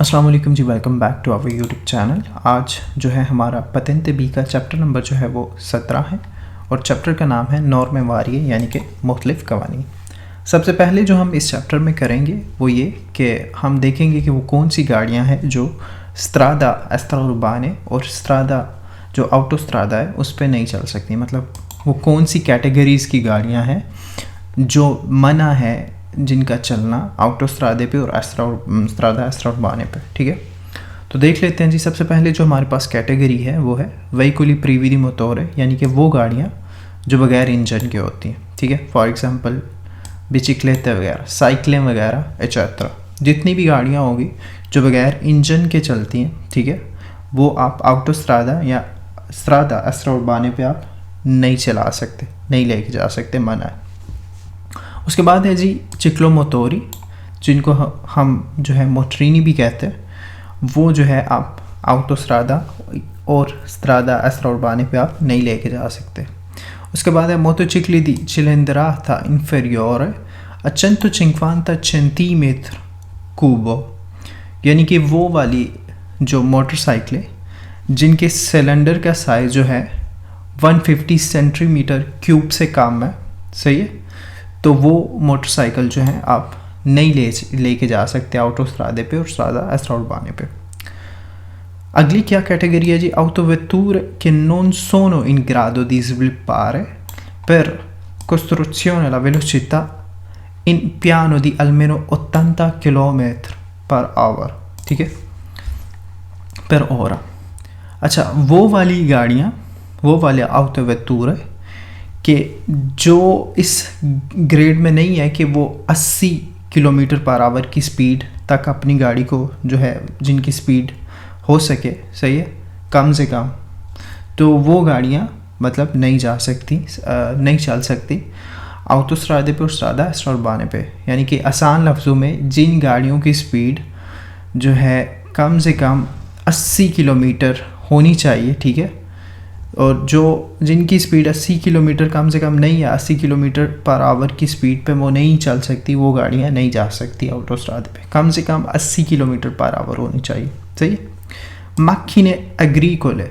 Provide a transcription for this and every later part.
अस्सलाम वालेकुम जी, welcome back to our YouTube channel. आज जो है हमारा पतेंते बी का चैप्टर नंबर जो है वो 17 है और चैप्टर का नाम है नॉर्मे वारिये यानी कि मुख्तलिफ कवानीन। सबसे पहले जो हम इस चैप्टर में करेंगे वो ये कि हम देखेंगे कि वो कौन सी गाड़ियाँ हैं जो स्ट्रादा एस्ट्राउर्बाने और स्ट्रादा जो ऑटोस्ट्रादा है उस पर नहीं चल सकती। मतलब वो कौन सी कैटेगरीज़ की गाड़ियाँ हैं जो मना है जिनका चलना ऑटोस्ट्रादे पे और स्ट्रादा एस्ट्राउर्बाने पे। ठीक है, तो देख लेते हैं जी। सबसे पहले जो हमारे पास कैटेगरी है वो है वेहिकुली प्रिवी दी मोटोरे, यानी कि वो गाड़ियाँ जो बगैर इंजन के होती हैं। ठीक है, फॉर एग्जांपल बिचिक्लेते वगैरह, साइकिलें वगैरह एट्सेट्रा, जितनी भी गाड़ियाँ होगी जो बगैर इंजन के चलती हैं, ठीक है, वो आप ऑटोस्ट्रादा या स्ट्रादा एस्ट्राउर्बाने पे आप नहीं चला सकते, नहीं लेके जा सकते, मना है। उसके बाद है जी चिक्लोमोटोरी, जिनको हम जो है मोटरीनी भी कहते हैं। वो जो है आप ऑटोस्ट्रादा और स्ट्रादा एस्ट्राउर्बाने पे आप नहीं लेके जा सकते। उसके बाद है मोटोचिक्ली दी cilindrata inferiore a 150 centimetri cubo, यानी कि वो वाली जो मोटरसाइकिलें जिनके सिलेंडर का साइज़ जो है 150 सेंटीमीटर क्यूब से कम है, सही है, तो वो मोटरसाइकिल जो है आप नहीं लेके जा सकते ऑटोस्ट्रादे पे और स्ट्रादा एस्ट्राउर्बाने पे। अगली क्या कैटेगरी है जी? autovetture che non sono in grado di sviluppare per costruzione la velocità in piano di almeno 80 km/h, ठीक है, per ora। अच्छा, वो वाली गाड़ियाँ, वो वाले autovetture कि जो इस ग्रेड में नहीं है कि वो 80 km/h की स्पीड तक अपनी गाड़ी को जो है, जिनकी स्पीड हो सके, सही है, कम से कम, तो वो गाड़ियाँ मतलब नहीं जा सकती, नहीं चल सकती ऑटोस्ट्रादे पे और स्ट्रादा एस्ट्राउर्बाने पे। यानी कि आसान लफ्ज़ों में जिन गाड़ियों की स्पीड जो है कम से कम 80 किलोमीटर होनी चाहिए, ठीक है, और जो जिनकी स्पीड 80 किलोमीटर कम से कम नहीं है, 80 km/h की स्पीड पे वो नहीं चल सकती, वो गाड़ियाँ नहीं जा सकती ऑटोस्ट्रादे पे। कम से कम 80 km/h होनी चाहिए, सही है। macchine agricole,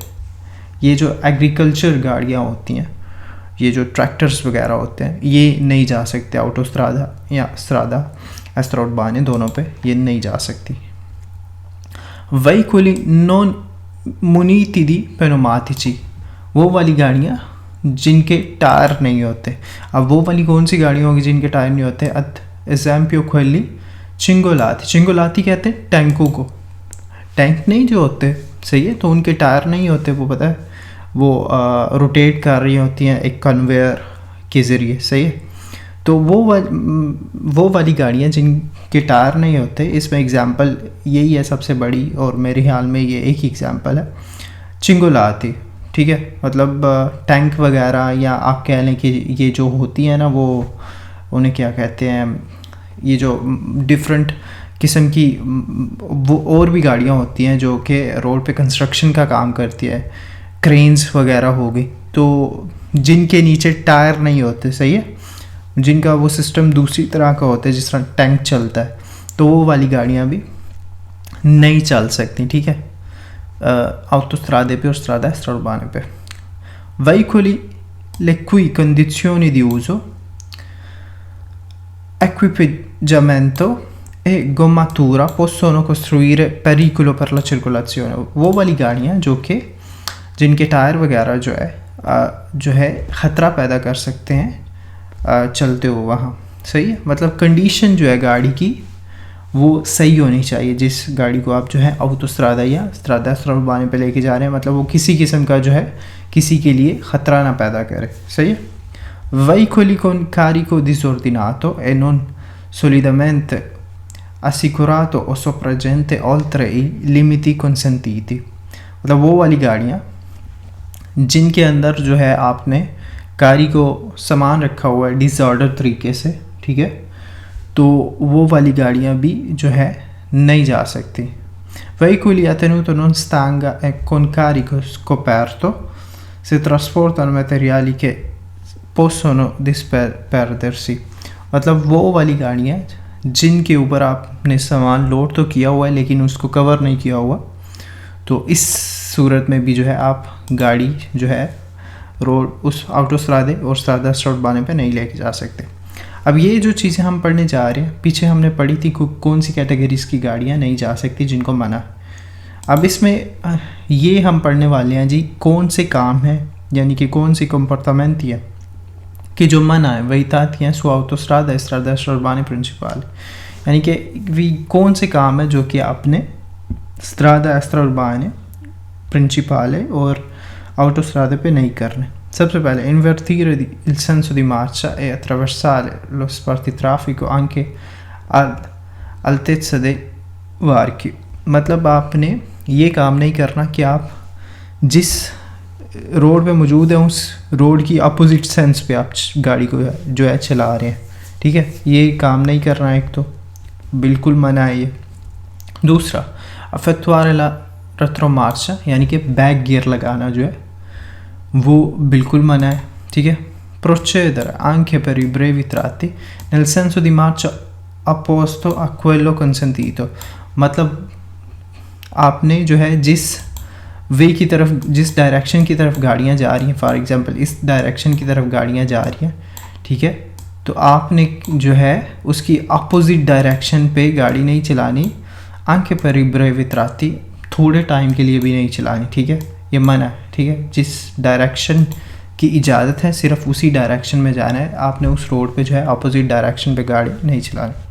ये जो एग्रीकल्चर गाड़ियाँ होती हैं, ये जो ट्रैक्टर्स वगैरह होते हैं, ये नहीं जा सकते ऑटोस्ट्रादा या स्ट्रादा एस्ट्राउर्बाने, दोनों पे ये नहीं जा सकती। veicoli non muniti di pneumatici, वो वाली गाड़ियाँ जिनके टायर नहीं होते। अब वो वाली कौन सी गाड़ियाँ होगी जिनके टायर नहीं होते? एग्जाम्पल खोली चिंगोलाती, चिंगोलाती कहते हैं टैंकों को, टैंक नहीं जो होते, सही है, तो उनके टायर नहीं होते, वो पता है, वो रोटेट कर रही होती हैं एक कन्वेयर के ज़रिए, सही है। तो वो वाली गाड़ियाँ जिनके टायर नहीं होते, इसमें एग्जांपल यही है सबसे बड़ी, और मेरे ख्याल में ये एक ही एग्जांपल है, चिंगोलाती, ठीक है। मतलब टैंक वगैरह, या आप कह लें कि ये जो होती है ना, वो उन्हें क्या कहते हैं, ये जो डिफरेंट किस्म की वो और भी गाड़ियाँ होती हैं जो कि रोड पे कंस्ट्रक्शन का काम करती है, क्रेन्स वगैरह हो गई, तो जिनके नीचे टायर नहीं होते, सही है, जिनका वो सिस्टम दूसरी तरह का होता है जिस तरह टैंक चलता है, तो वो वाली गाड़ियाँ भी नहीं चल सकती, ठीक है, ऑटोस्ट्रादे पे और स्ट्रादा एस्ट्राउर्बाने पे। veicoli le cui condizioni di uso, equipaggiamento e gommatura possono costruire pericolo per la circolazione, वो वाली गाड़ियाँ जो कि जिनके टायर वगैरह जो है ख़तरा पैदा कर सकते हैं चलते हुए वहाँ, सही है। मतलब कंडीशन जो है गाड़ी की वो सही होनी चाहिए, जिस गाड़ी को आप जो है ऑटोस्ट्रादा या स्ट्रादा एस्ट्राउर्बाने पे लेके जा रहे हैं, मतलब वो किसी किस्म का जो है किसी के लिए ख़तरा ना पैदा करे, सही है। veicoli con carico disordinato e non solidamente assicurato o sopraggiunte oltre i limiti consentiti, मतलब वो वाली गाड़ियाँ जिनके अंदर जो है आपने गाड़ी को सामान रखा हुआ है डिसऑर्डर तरीके से, ठीक है, तो वो वाली गाड़ियाँ भी जो है नहीं जा सकती। veicoli a tenuta non stanga e con carico scoperto se trasportano materiali che possono disperdersi, मतलब वो वाली गाड़ियाँ जिनके ऊपर आपने सामान लोड तो किया हुआ है लेकिन उसको कवर नहीं किया हुआ, तो इस सूरत में भी जो है आप गाड़ी जो है रोड उस ऑटोस्ट्रादे और स्ट्रादा स्ट्राबाने पे नहीं लेके जा सकते। अब ये जो चीज़ें हम पढ़ने जा रहे हैं, पीछे हमने पढ़ी थी कौन सी कैटेगरीज की गाड़ियाँ नहीं जा सकती जिनको मना। अब इसमें ये हम पढ़ने वाले हैं जी कौन से काम हैं, यानी कि कौन सी कंपोर्टामेंट है कि जो मना है वही ताती हैं सो ऑटोस्ट्रादा स्ट्रादा स्ट्राबाने प्रिंसिपल, यानी कि कौन से काम है जो कि आपने स्ट्रादा स्ट्राबाने प्रिंसिपल और autostrade पे नहीं करने। सबसे पहले invertire il senso di marcia e attraversare lo spartitraffico anche all'altezza dei varchi। मतलब आपने ये काम नहीं करना कि आप जिस रोड पे मौजूद है उस रोड की अपोजिट सेंस पे आप गाड़ी को जो है चला रहे हैं, ठीक है, ये काम नहीं करना है, एक तो बिल्कुल मना है ये। दूसरा effettuare la retromarcia, यानी कि बैक गियर लगाना जो है वो बिल्कुल मना है, ठीक है। procedere anche per i brevi tratti nel senso di marcia opposto a quello consentito, मतलब आपने जो है जिस वे की तरफ, जिस डायरेक्शन की तरफ गाड़ियाँ जा रही हैं, फॉर एग्जांपल इस डायरेक्शन की तरफ गाड़ियाँ जा रही हैं, ठीक है, तो आपने जो है उसकी अपोजिट डायरेक्शन पे गाड़ी नहीं चलानी। anche per i brevi tratti, थोड़े टाइम के लिए भी नहीं चलानी, ठीक है, ये मना है, ठीक है। जिस डायरेक्शन की इजाज़त है सिर्फ उसी डायरेक्शन में जाना है, आपने उस रोड पे जो है अपोजिट डायरेक्शन पे गाड़ी नहीं चलानी।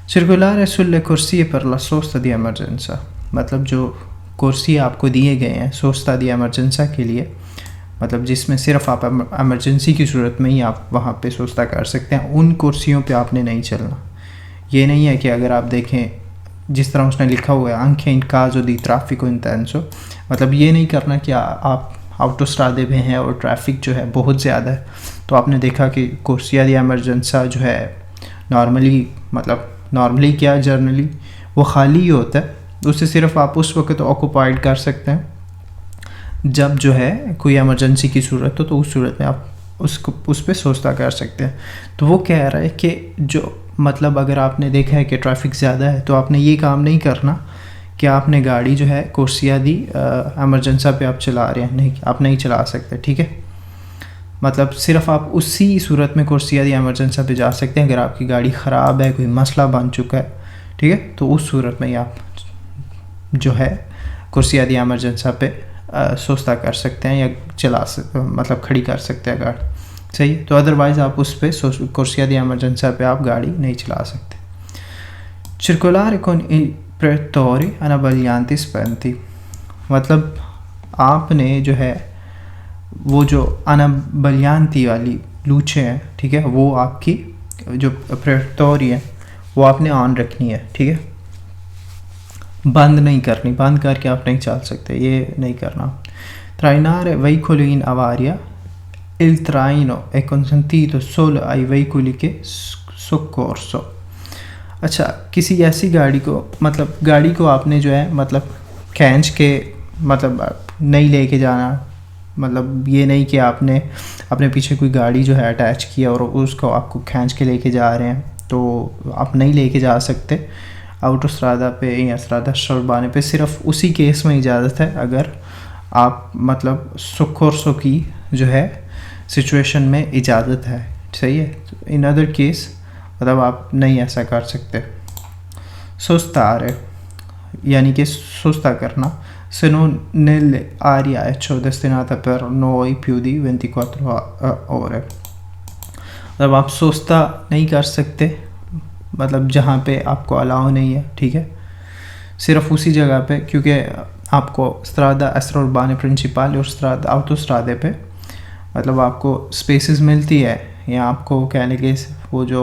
circolare sulle corsie per la sosta di emergenza, मतलब जो कुर्सी आपको दिए गए हैं सोस्ता दी एमरजेंसा के लिए, मतलब जिसमें सिर्फ आप एमरजेंसी की सूरत में ही आप वहाँ पे सोस्ता कर सकते हैं, उन कुर्सियों पे आपने नहीं चलना। ये नहीं है कि अगर आप देखें जिस तरह उसने लिखा हुआ है anche in caso di traffico intenso, मतलब ये नहीं करना कि आप ऑटोस्ट्रादे पे हैं और ट्रैफिक जो है बहुत ज़्यादा है तो आपने देखा कि कुर्सिया दी एमरजेंसा जो है नॉर्मली क्या जर्नली वो खाली ही होता है, उससे सिर्फ आप उस वक्त ऑक्यूपाइड कर सकते हैं जब जो है कोई इमरजेंसी की सूरत हो, तो उस सूरत में आप उस पर सोचता कर सकते हैं। तो वो कह रहा है कि जो मतलब अगर आपने देखा है कि ट्रैफिक ज़्यादा है तो आपने ये काम नहीं करना कि आपने गाड़ी जो है कुर्सिया दी एमरजेंसा पे आप चला रहे हैं, नहीं, आप नहीं चला सकते, ठीक है। मतलब सिर्फ आप उसी सूरत में कुर्सिया दी एमरजेंसा पे जा सकते हैं अगर आपकी गाड़ी ख़राब है, कोई मसला बन चुका है, ठीक है, तो उस सूरत में ही आप जो है कुर्सिया दी एमरजेंसा पे सोचता कर सकते हैं या मतलब खड़ी कर सकते हैं गाड़ी, सही है। तो अदरवाइज़ आप उस पर कुर्सिया दी एमरजेंसा पे आप गाड़ी नहीं चला सकते। circolare con i pretori anabaglianti spenti, मतलब आपने जो है वो जो अनाबलियांती वाली लूचे हैं, ठीक है, वो आपकी जो प्रेटोरी है वो आपने ऑन रखनी है, ठीक है, बंद नहीं करनी, बंद करके आप नहीं चल सकते, ये नहीं करना। trainare veicoli in avaria, il traino è consentito solo ai veicoli che soccorso। अच्छा, किसी ऐसी गाड़ी को, मतलब गाड़ी को आपने जो है मतलब खींच के मतलब नहीं लेके जाना, मतलब ये नहीं कि आपने अपने पीछे कोई गाड़ी जो है अटैच किया और उसको आपको खींच के लेके जा रहे हैं, तो आप नहीं लेके जा सकते ऑटोस्ट्रादा पे या स्ट्रादा स्ट्राबाने पे। सिर्फ उसी केस में इजाज़त है अगर आप मतलब सोकोर्सो की जो है सिचुएशन में इजाज़त है, सही है। इन अदर केस मतलब आप नहीं ऐसा कर सकते। सोस्तारे यानी कि सोस्ता करना, se non nelle aree destinate per noi più di 24 ore, मतलब आप सोस्ता नहीं कर सकते मतलब जहाँ पे आपको अलाउ नहीं है, ठीक है, सिर्फ उसी जगह पे, क्योंकि आपको स्ट्रादा स्ट्राबाने प्रिंसिपल और स्ट्रादा ऑटोस्ट्रादे पे मतलब आपको स्पेसेस मिलती है या आपको कहने के वो जो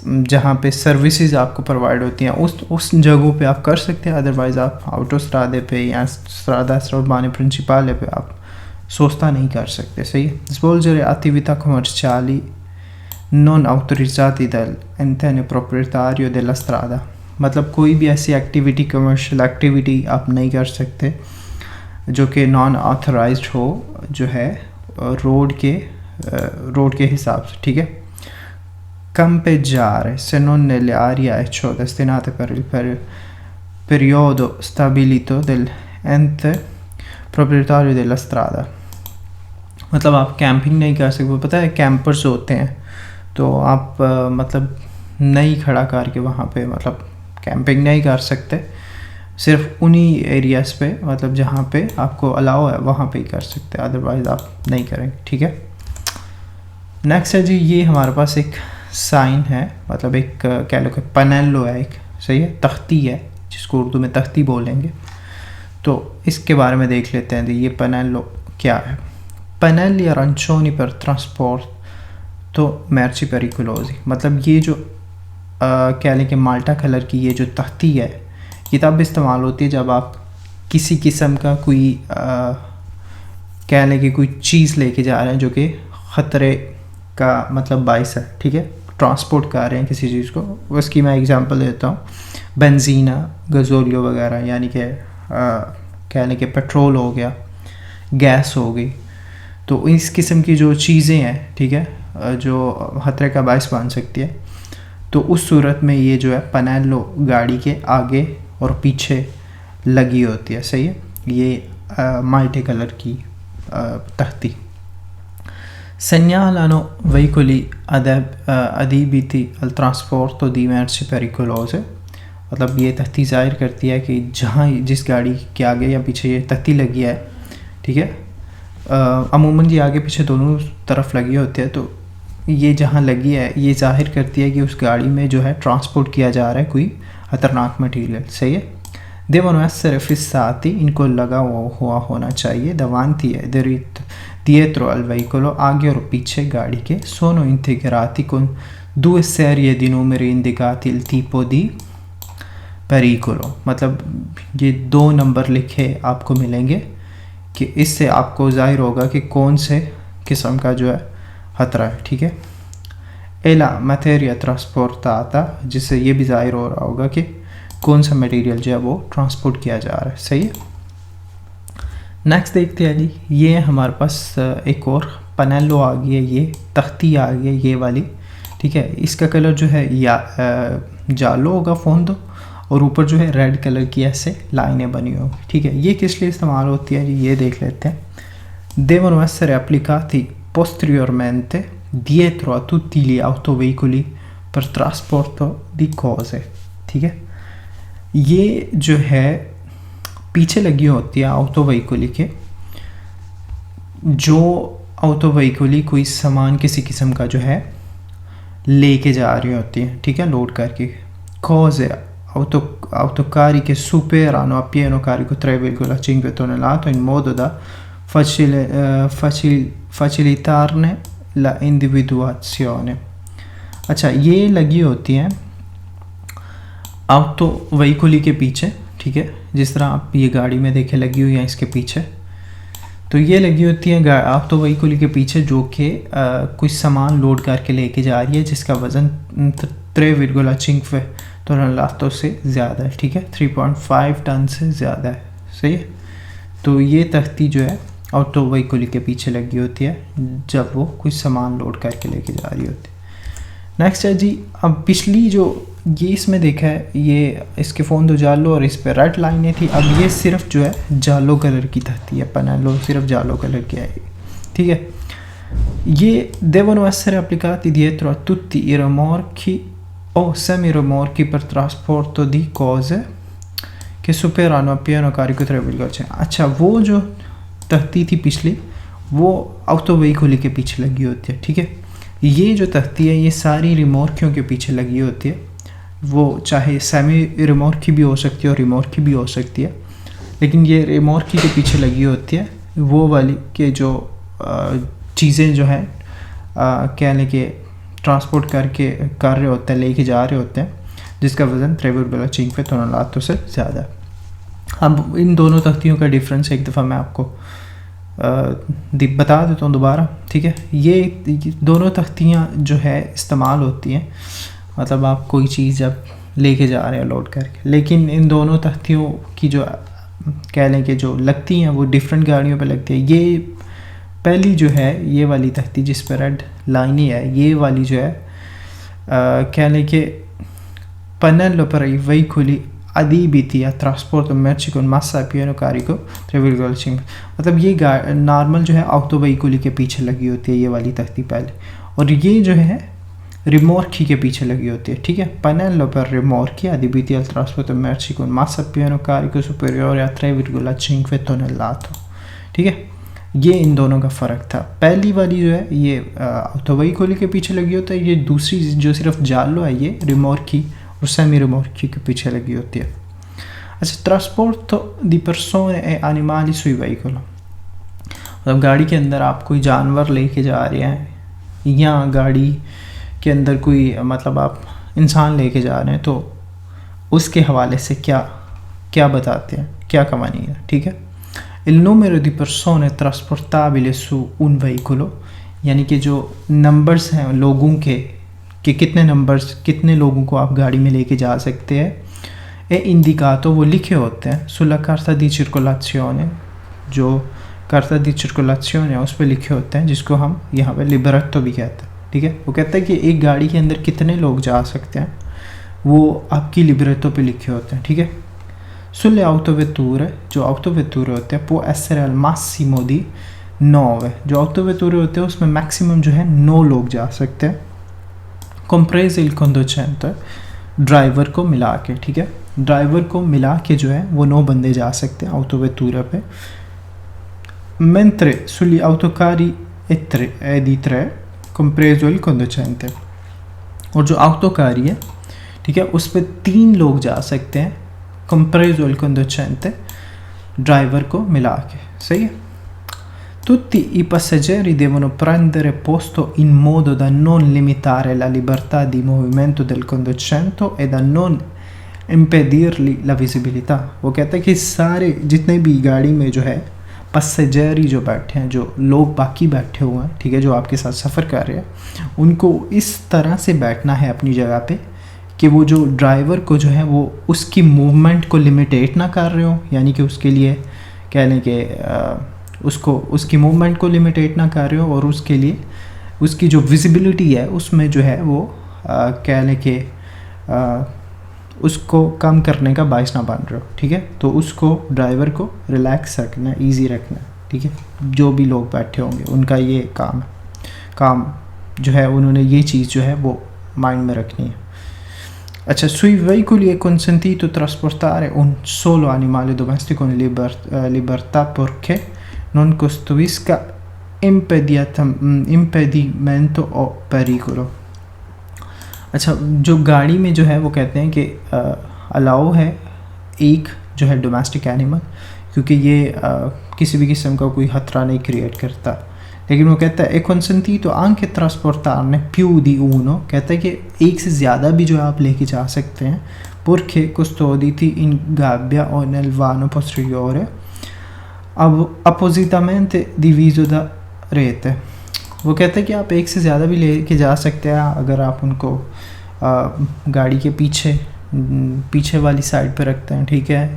जहाँ पे सर्विसेज आपको प्रोवाइड होती हैं उस जगहों पे आप कर सकते हैं। अदरवाइज़ आप ऑटोस्ट्रादे पे या स्ट्रादा स्ट्राबाने प्रिंसिपल पे आप सोस्ता नहीं कर सकते, सही है। svolgere attività commerciali non autorizzati dall'ente proprietario della strada, मतलब कोई भी ऐसी एक्टिविटी, कमर्शियल एक्टिविटी आप नहीं कर सकते जो कि नॉन ऑथराइज्ड हो, जो है रोड के हिसाब से, ठीक है। campeggiare se non nelle aree e ciò destinate per il periodo stabilito dell'ente proprietario della strada। मतलब आप कैंपिंग नहीं कर सकते। पता है कैंपर्स होते हैं तो आप मतलब नहीं खड़ा करके वहाँ पे मतलब कैंपिंग नहीं कर सकते, सिर्फ उन्हीं एरियाज़ पे मतलब जहाँ पे आपको अलाउ है वहाँ पे ही कर सकते हैं, अदरवाइज़ आप नहीं करेंगे। ठीक है, नेक्स्ट है जी, ये हमारे पास एक साइन है, मतलब एक कह लो कि पनेलो है, एक सही है, तख्ती है जिसको उर्दू में तख्ती बोलेंगे। तो इसके बारे में देख लेते हैं ये पनेलो क्या है। पनेली arancioni per trasporto merci pericolosi, मतलब ये जो कह लें कि माल्टा कलर की ये जो तख्ती है ये तब इस्तेमाल होती है जब आप किसी किस्म का कोई कह लें कि कोई चीज़ लेके जा रहे हैं जो कि ख़तरे का मतलब बाइस है। ठीक है, ट्रांसपोर्ट कर रहे हैं किसी चीज़ को, उसकी मैं एग्जांपल देता हूँ, बेंजीना, गजोलियो वगैरह, यानी कि कह लें कि पेट्रोल हो गया, गैस हो गई। तो इस किस्म की जो चीज़ें हैं, ठीक है, जो ख़तरे का बाइस बन सकती है, तो उस सूरत में ये जो है पनेलो गाड़ी के आगे और पीछे लगी होती है। सही है, ये माल्टे कलर की तख्ती। segnalano veicoli adibiti al trasporto di merci pericolose, मतलब ये तख्ती ज़ाहिर करती है कि जहाँ जिस गाड़ी के आगे या पीछे ये तख्ती लगी है, ठीक है, अमूमन ये आगे पीछे दोनों तरफ लगी होती है, तो ये जहाँ लगी है ये ज़ाहिर करती है कि उस गाड़ी में जो है ट्रांसपोर्ट किया जा रहा है कोई ख़तरनाक मटीरियल। सही है, devono essere fissati, इनको लगा हुआ होना चाहिए, davanti e dietro al veicolo, आगे और पीछे गाड़ी के, sono integrati con due serie di numeri indicati il tipo di pericolo, मतलब ये 2 नंबर लिखे आपको मिलेंगे कि इससे आपको ज़ाहिर होगा कि कौन से किस्म का जो है ख़तरा है। ठीक है, e la materia trasportata, जिससे ये भी ज़ाहिर हो रहा होगा कि कौन सा मटेरियल जो है वो ट्रांसपोर्ट किया जा रहा है। सही है, नेक्स्ट देखते हैं जी, ये हमारे पास एक और पनेलो आ गई है, ये तख्ती आ गई है ये वाली। ठीक है, इसका कलर जो है या जालो होगा फोंदो, और ऊपर जो है रेड कलर की ऐसे लाइनें बनी होंगी। ठीक है, ये किस लिए इस्तेमाल होती है जी, ये देख लेते हैं। devono essere applicati posteriormente dietro a tutti gli autoveicoli per trasporto di cose। ठीक है, ये जो है पीछे लगी होती है ऑटो व्हीकली के, जो ऑटो व्हीकली कोई सामान किसी किस्म का जो है लेके जा रही होती है। ठीक है, लोड करके, cose autocariche superano a pieno carico 3,5 tonnellate in modo da facilitarne la individuazione। अच्छा, ये लगी होती हैं ऑटो व्हीकली के पीछे। ठीक है, जिस तरह आप ये गाड़ी में देखे लगी हुई है इसके पीछे, तो ये लगी होती है ऑटो व्हीकली के पीछे जो कि कुछ सामान लोड करके लेके जा रही है जिसका वज़न 3,5 टन से ज़्यादा है। ठीक है, 3.5 टन से ज़्यादा है। सही है, तो ये तख्ती जो है ऑटो व्हीकली के पीछे लगी होती है जब वो कुछ सामान लोड करके लेके जा रही होती है। नेक्स्ट है जी, अब पिछली जो ये इसमें देखा है, ये इसके फोंदो जालो और इस पे रेड लाइनें थी, अब ये सिर्फ जो है जालो कलर की तख्ती है, पनेलो सिर्फ जालो कलर की है। ठीक है, ये devono essere applicati dietro a tutti i rimorchi o semi-rimorchi per trasporto di cose che superano a pieno carico 3,5। अच्छा, वो जो तख्ती थी पिछली वो ऑटो व्हीकली के पीछे लगी होती है। ठीक है, ये जो तख्ती है ये सारी रिमोर्कियों के पीछे लगी होती है, वो चाहे सेमी रिमोर्की भी हो सकती है और रिमोर्की भी हो सकती है, लेकिन ये रिमोर्की के पीछे लगी होती है वो वाली के जो चीज़ें जो हैं कह लें कि ट्रांसपोर्ट करके कर रहे होते हैं, लेके जा रहे होते हैं, जिसका वज़न 3,5 टन से ज़्यादा है। अब इन दोनों तख्तियों का डिफरेंस एक दफ़ा मैं आपको बता देता हूँ दोबारा। ठीक है, ये दोनों तख्तियाँ जो है इस्तेमाल होती हैं मतलब आप कोई चीज़ जब लेके जा रहे हैं लोड करके, लेकिन इन दोनों तख्तियों की जो कह लें कि जो लगती हैं वो डिफरेंट गाड़ियों पे लगती है। ये पहली जो है ये वाली तख्ती जिस पर रेड लाइनें है, ये वाली जो है कह लें कि pannello per i veicoli adibiti a trasporto merci con massa a pieno carico 3,5, मतलब ये नॉर्मल जो है ऑटो व्हीकल के पीछे लगी होती है ये वाली तख्ती पहले, और ये जो है रिमोर्की के पीछे लगी होती है, ठीक है। pannello per rimorchi adibiti al trasporto merci con massa a pieno carico superiore a 3,5 tonnellate, ठीक है। ये इन दोनों का फ़र्क था। पहली वाली जो है ये ऑटो व्हीकल के पीछे लगी होती है, ये दूसरी जो सिर्फ जालो है ये रिमोर्की और सेमी रिमोर्की के पीछे लगी होती है। अच्छा, trasporto di persone e animali sui veicoli, मतलब गाड़ी के अंदर आप कोई जानवर लेके जा रहे हैं या गाड़ी के अंदर कोई मतलब आप इंसान लेके जा रहे हैं, तो उसके हवाले से क्या क्या बताते हैं, क्या कहानी है, ठीक है। Il numero di persone trasportabili su un veicolo, यानी कि जो नंबर्स हैं लोगों के कि कितने लोगों को आप गाड़ी में लेके जा सकते हैं, ए इंडिकाto वो लिखे होते हैं sulla carta di circolazione, जो carta di circolazione है उस पर लिखे होते हैं, जिसको हम यहाँ पे लिबरेटो भी कहते हैं, ठीक है। वो कहता है कि एक गाड़ी के अंदर कितने लोग जा सकते हैं, वो आपकी लिबरेटो पे लिखे होते हैं, ठीक है। sulle autovetture, जो autovetture होते हैं può essere al massimo di 9, जो autovetture होते हैं उसमें मैक्सिमम जो है 9 लोग जा सकते हैं, compreso il conducente, ड्राइवर को मिला के, ठीक है। ड्राइवर को मिला के जो है वो 9 बंदे जा सकते हैं autovetture पे। mentre sugli autocarri è di 3 compreso il conducente, और जो autocarri है, ठीक है, उस पर 3 लोग जा सकते हैं compreso il conducente, ड्राइवर को मिला के, सही है। Tutti i passeggeri devono prendere posto in modo da non limitare la libertà di movimento del conducente e da non impedirgli la visibilità, वो कहता है कि सारे जितने भी गाड़ी में जो है पैसेंजरी जो बैठे हैं, जो लोग बाकी बैठे हुए हैं, ठीक है, जो आपके साथ सफ़र कर रहे हैं, उनको इस तरह से बैठना है अपनी जगह पे कि वो जो ड्राइवर को जो है वो उसकी मूवमेंट को लिमिटेट ना कर रहे हो, यानी कि उसके लिए कह लें कि उसकी मूवमेंट को लिमिटेट ना कर रहे हो, और उसके लिए उसकी जो विजिबिलिटी है उसमें जो है वो कह लें कि उसको कम करने का बायस ना बन रहे हो, ठीक है। तो उसको ड्राइवर को रिलैक्स रखना, ईजी रखना, ठीक है। जो भी लोग बैठे होंगे उनका ये काम जो है उन्होंने ये चीज़ जो है वो माइंड में रखनी है। अच्छा, sui veicoli è consentito trasportare un solo animale domestico in libertà purché non costituisca impedimento o pericolo। अच्छा, जो गाड़ी में जो है वो कहते हैं कि अलाउ है एक जो है डोमेस्टिक एनिमल, क्योंकि ये किसी भी किस्म का कोई खतरा नहीं क्रिएट करता, लेकिन वो कहता है consentito anche trasportarne più di uno, कहता है कि एक से ज़्यादा भी जो आप लेके जा सकते हैं, purché custoditi in gabbia o nel vano posteriore appositamente diviso da rete। वो कहता है कि आप एक से ज़्यादा भी लेके जा सकते हैं अगर आप उनको गाड़ी के पीछे वाली साइड पे रखते हैं, ठीक है,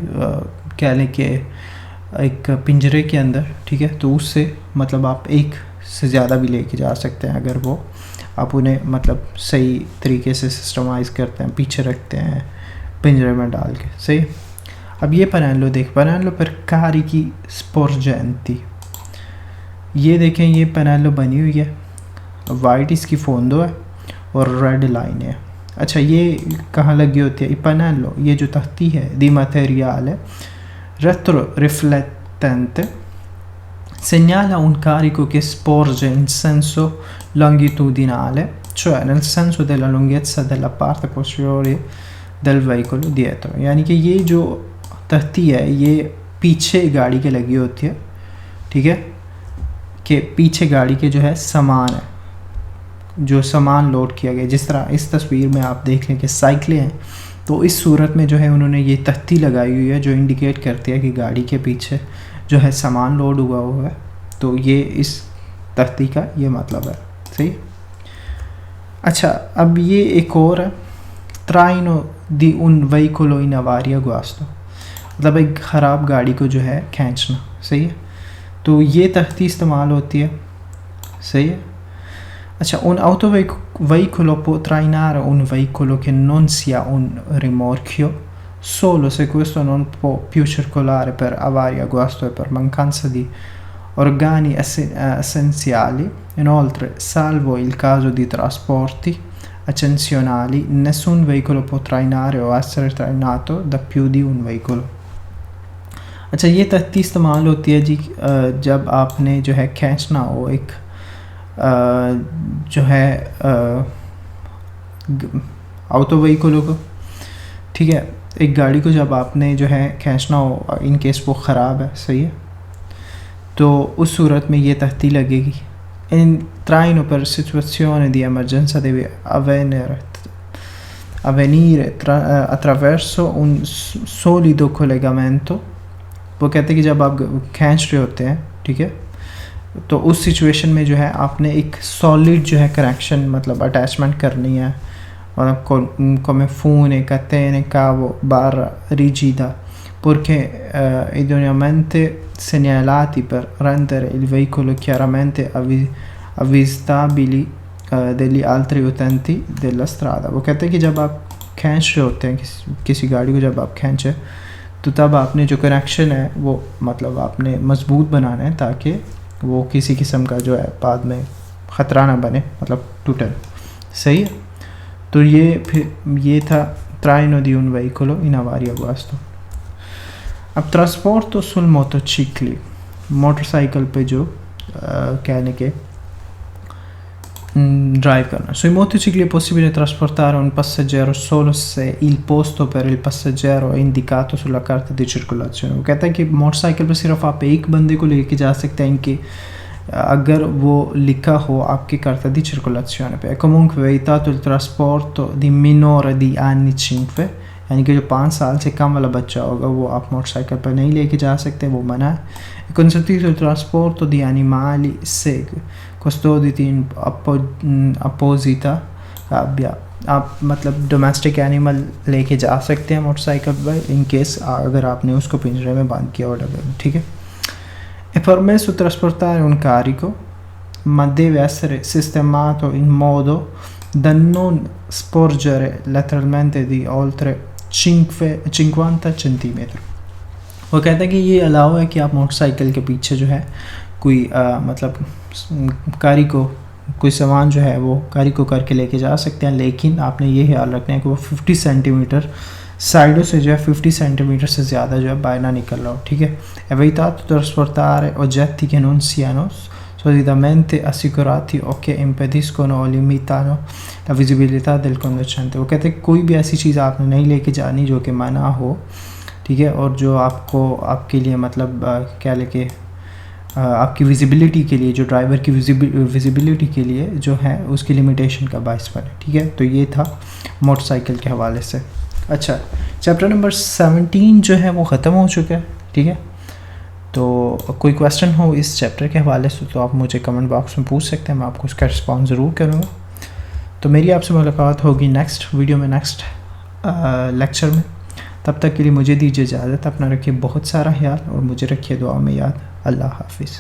कह लें कि एक पिंजरे के अंदर, ठीक है, तो उससे मतलब आप एक से ज़्यादा भी लेके जा सकते हैं अगर वो आप उन्हें मतलब सही तरीके से सिस्टमाइज़ करते हैं, पीछे रखते हैं पिंजरे में डाल के, सही। अब ये पनेलो per carichi sporgenti, ये देखें ये पनेलो बनी हुई है, वाइट इसकी फोंदो है और रेड लाइन है। अच्छा, ये कहाँ लगी होती है पनेलो, ये जो तख्ती है दी materiale retroriflettente segnala un carico che sporge in senso longitudinale, cioè nel senso della lunghezza della parte posteriore del veicolo dietro, यानी कि ये जो तख्ती है ये पीछे गाड़ी के लगी होती है, ठीक है, कि पीछे गाड़ी के जो है सामान है, जो सामान लोड किया गया, जिस तरह इस तस्वीर में आप देख लें कि साइकिलें हैं, तो इस सूरत में जो है उन्होंने ये तख्ती लगाई हुई है जो इंडिकेट करती है कि गाड़ी के पीछे जो है सामान लोड हुआ है, तो ये इस तख्ती का ये मतलब है, सही। अच्छा, अब ये एक और है traino di un veicolo in avaria guasto, मतलब एक ख़राब गाड़ी को जो है खींचना, सही है। तो ये तख्ती इस्तेमाल होती है, सही है। Accia, un autoveicolo può trainare un veicolo che non sia un rimorchio solo se questo non può più circolare per avaria, guasto e per mancanza di organi essenziali. Inoltre, salvo il caso di trasporti eccezionali, nessun veicolo può trainare o essere trainato da più di un veicolo. अच्छा, ये तख्ती इस्तेमाल होती है जी जब आपने जो है खींचना हो एक जो है ऑटो व्हीकलों को, ठीक है, एक गाड़ी को जब आपने जो है खींचना हो इन केस वो ख़राब है, सही है, तो उस सूरत में ये तख्ती लगेगी. In traino per situazioni di emergenza deve avvenire attraverso un solido collegamento. वो कहते हैं कि जब आप खींच रहे होते हैं, ठीक है, तो उस सिचुएशन में जो है आपने एक सॉलिड जो है कनेक्शन मतलब अटैचमेंट करनी है, come fune, catene, cavo, barra rigida, perché idoneamente segnalati per rendere il veicolo chiaramente avvistabili degli altri utenti della strada. वो कहते हैं कि जब आप खींच रहे होते हैं किसी गाड़ी को, जब आप खींचे तो तब आपने जो कनेक्शन है वो मतलब आपने मजबूत बनाना है ताकि वो किसी किस्म का जो है बाद में ख़तरा ना बने, मतलब टूटे, सही है. तो ये था traino di un veicolo in avaria guasto. अब trasporto sul motocicli, मोटरसाइकिल पे जो कहने के drive करना. Sui motocicli è possibile trasportare un passeggero solo se il posto per il passeggero è indicato sulla carta di circolazione. वो कहता है कि मोटरसाइकिल पे सिर्फ आप एक बंदे को लेके जा सकते हैं कि अगर वो लिखा हो आपकी carta di circolazione पे. È comunque vietato il trasporto di minore di anni 5, यानी कि जो 5 साल से कम वाला बच्चा होगा वो आप मोटरसाइकिल पर नहीं लेके जा सकते, वो मना है. È consentito il trasporto di animali custoditi in apposita gabbia. आप मतलब डोमेस्टिक एनिमल लेके जा सकते हैं मोटरसाइकिल पर इन केस अगर आपने उसको पिंजरे में बांध किया हो डब्बे में, ठीक है. È permesso trasportare un carico ma deve essere sistemato in modo da non sporgere lateralmente di oltre 50 centimetri. वो कहता है कि ये अलाउ है कि आप मोटरसाइकिल के पीछे जो है कोई मतलब कारिको कोई सामान जो है वो कारिको करके लेके जा सकते हैं, लेकिन आपने ये ख्याल रखना है कि वो 50 सेंटीमीटर साइडों से जो है 50 सेंटीमीटर से ज़्यादा जो है बाहर ना निकल रहा हो, ठीक है. È vietato trasportare oggetti che non siano solidamente assicurati o che impediscono o limitano la visibilità del conducente. वो कहते हैं कोई भी ऐसी चीज़ आपने नहीं लेके जानी जो कि मना हो, ठीक है, और जो आपको आपके लिए मतलब क्या लेके आपकी विजिबिलिटी के लिए, जो ड्राइवर की विजिबिलिटी के लिए जो है उसकी लिमिटेशन का बायस बने, ठीक है. तो ये था मोटरसाइकिल के हवाले से. अच्छा, चैप्टर नंबर 17 जो है वो ख़त्म हो चुका है, ठीक है. तो कोई क्वेश्चन हो इस चैप्टर के हवाले से तो आप मुझे कमेंट बॉक्स में पूछ सकते हैं, मैं आपको उसका रिस्पॉन्स ज़रूर करूँगा. तो मेरी आपसे मुलाकात होगी नेक्स्ट वीडियो में, नेक्स्ट लेक्चर में. तब तक के लिए मुझे दीजिए इजाज़त. अपना रखिए बहुत सारा ख्याल और मुझे रखिए दुआ में याद. अल्लाह हाफिज़.